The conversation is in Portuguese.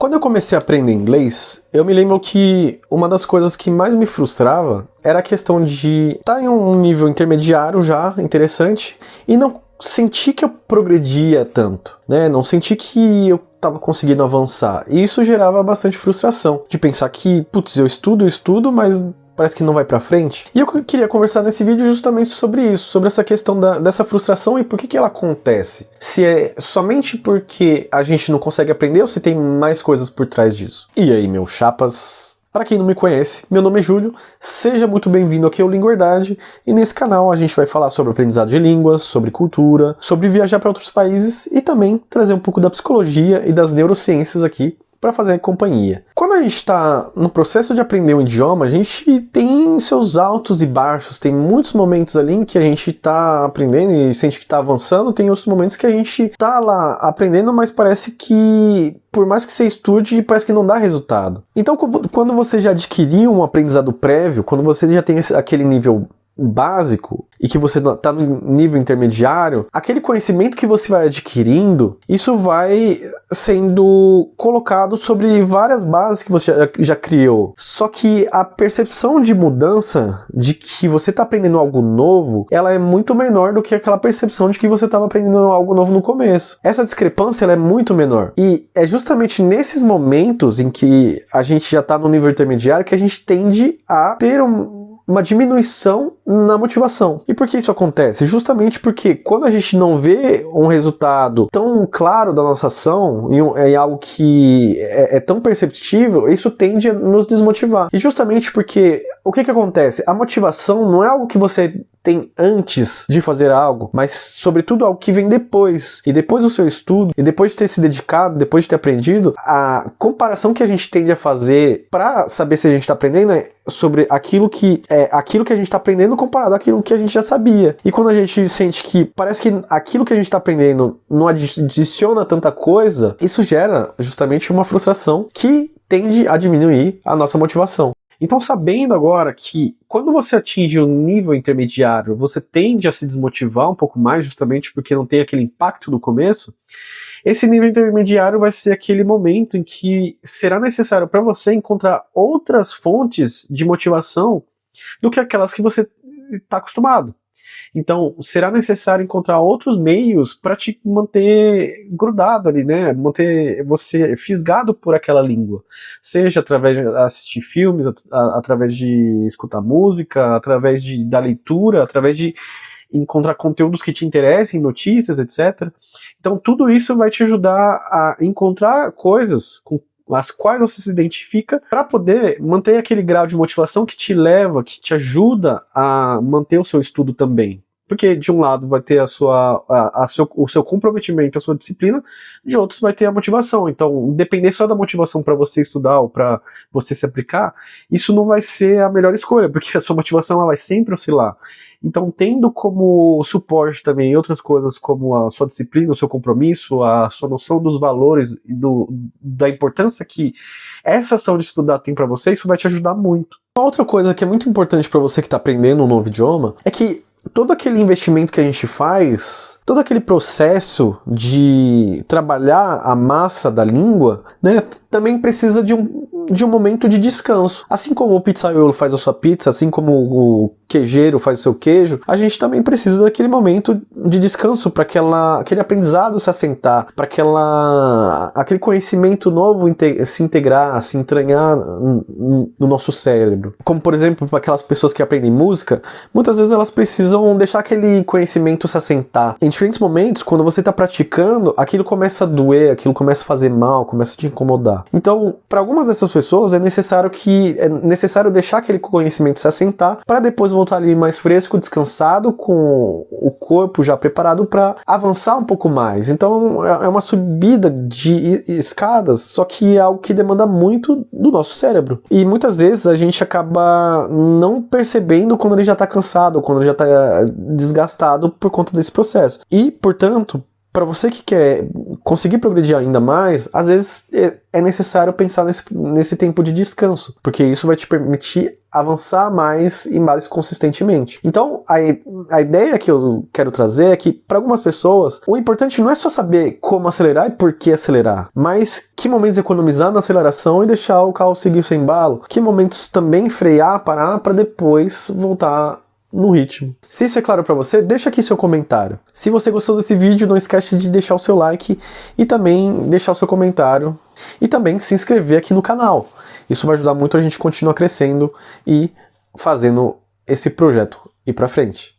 Quando eu comecei a aprender inglês, eu me lembro que uma das coisas que mais me frustrava era a questão de estar em um nível intermediário já, interessante, e não sentir que eu progredia tanto, né? Não sentir que eu estava conseguindo avançar. E isso gerava bastante frustração, de pensar que, putz, eu estudo, mas parece que não vai pra frente. E eu queria conversar nesse vídeo justamente sobre isso, sobre essa questão dessa frustração e por que ela acontece. Se é somente porque a gente não consegue aprender ou se tem mais coisas por trás disso. E aí, meus chapas? Para quem não me conhece, meu nome é Júlio, seja muito bem-vindo aqui ao Linguerdade, e nesse canal a gente vai falar sobre aprendizado de línguas, sobre cultura, sobre viajar para outros países e também trazer um pouco da psicologia e das neurociências aqui para fazer companhia. Quando a gente está no processo de aprender um idioma, a gente tem seus altos e baixos, tem muitos momentos ali em que a gente está aprendendo e sente que está avançando, tem outros momentos que a gente está lá aprendendo, mas parece que, por mais que você estude, parece que não dá resultado. Então, quando você já adquiriu um aprendizado prévio, quando você já tem aquele nível básico e que você está no nível intermediário, aquele conhecimento que você vai adquirindo, isso vai sendo colocado sobre várias bases que você já criou. Só que a percepção de mudança, de que você está aprendendo algo novo, ela é muito menor do que aquela percepção de que você estava aprendendo algo novo no começo. Essa discrepância ela é muito menor. E é justamente nesses momentos em que a gente já está no nível intermediário que a gente tende a ter uma diminuição na motivação. E por que isso acontece? Justamente porque quando a gente não vê um resultado tão claro da nossa ação, em algo que é tão perceptível, isso tende a nos desmotivar. E justamente porque, o que acontece? A motivação não é algo que você tem antes de fazer algo, mas sobretudo algo que vem depois. E depois do seu estudo, e depois de ter se dedicado, depois de ter aprendido, a comparação que a gente tende a fazer para saber se a gente está aprendendo é sobre aquilo que a gente está aprendendo comparado àquilo que a gente já sabia. E quando a gente sente que parece que aquilo que a gente está aprendendo não adiciona tanta coisa, isso gera justamente uma frustração que tende a diminuir a nossa motivação. Então, sabendo agora que quando você atinge o nível intermediário, você tende a se desmotivar um pouco mais, justamente porque não tem aquele impacto do começo, esse nível intermediário vai ser aquele momento em que será necessário para você encontrar outras fontes de motivação do que aquelas que você está acostumado. Então, será necessário encontrar outros meios para te manter grudado ali, né? Manter você fisgado por aquela língua. Seja através de assistir filmes, através de escutar música, através da leitura, através de encontrar conteúdos que te interessem, notícias, etc. Então, tudo isso vai te ajudar a encontrar coisas com as quais você se identifica para poder manter aquele grau de motivação que te leva, que te ajuda a manter o seu estudo também. Porque de um lado vai ter o seu comprometimento, a sua disciplina, de outros vai ter a motivação. Então, depender só da motivação para você estudar ou para você se aplicar, isso não vai ser a melhor escolha, porque a sua motivação ela vai sempre oscilar. Então, tendo como suporte também outras coisas como a sua disciplina, o seu compromisso, a sua noção dos valores e da importância que essa ação de estudar tem para você, isso vai te ajudar muito. Uma outra coisa que é muito importante para você que está aprendendo um novo idioma é que todo aquele investimento que a gente faz, todo aquele processo de trabalhar a massa da língua, né, também precisa de um momento de descanso. Assim como o pizzaiolo faz a sua pizza, assim como o queijeiro faz o seu queijo, a gente também precisa daquele momento de descanso para aquele aprendizado se assentar, para aquele conhecimento novo se integrar, se entranhar no nosso cérebro. Como, por exemplo, para aquelas pessoas que aprendem música, muitas vezes elas precisam deixar aquele conhecimento se assentar. Em diferentes momentos, quando você está praticando, aquilo começa a doer, aquilo começa a fazer mal, começa a te incomodar. Então, para algumas dessas pessoas, é necessário deixar aquele conhecimento se assentar para depois voltar ali mais fresco, descansado, com o corpo já preparado para avançar um pouco mais. Então, é uma subida de escadas, só que é algo que demanda muito do nosso cérebro. E muitas vezes a gente acaba não percebendo quando ele já está cansado, quando ele já está desgastado por conta desse processo. E, portanto, para você que quer conseguir progredir ainda mais, às vezes é necessário pensar nesse tempo de descanso, porque isso vai te permitir avançar mais e mais consistentemente. Então, a ideia que eu quero trazer é que, para algumas pessoas, o importante não é só saber como acelerar e por que acelerar, mas que momentos economizar na aceleração e deixar o carro seguir sem embalo, que momentos também frear, parar, para depois voltar no ritmo. Se isso é claro para você, deixa aqui seu comentário. Se você gostou desse vídeo, não esquece de deixar o seu like e também deixar o seu comentário e também se inscrever aqui no canal. Isso vai ajudar muito a gente continuar crescendo e fazendo esse projeto ir para frente.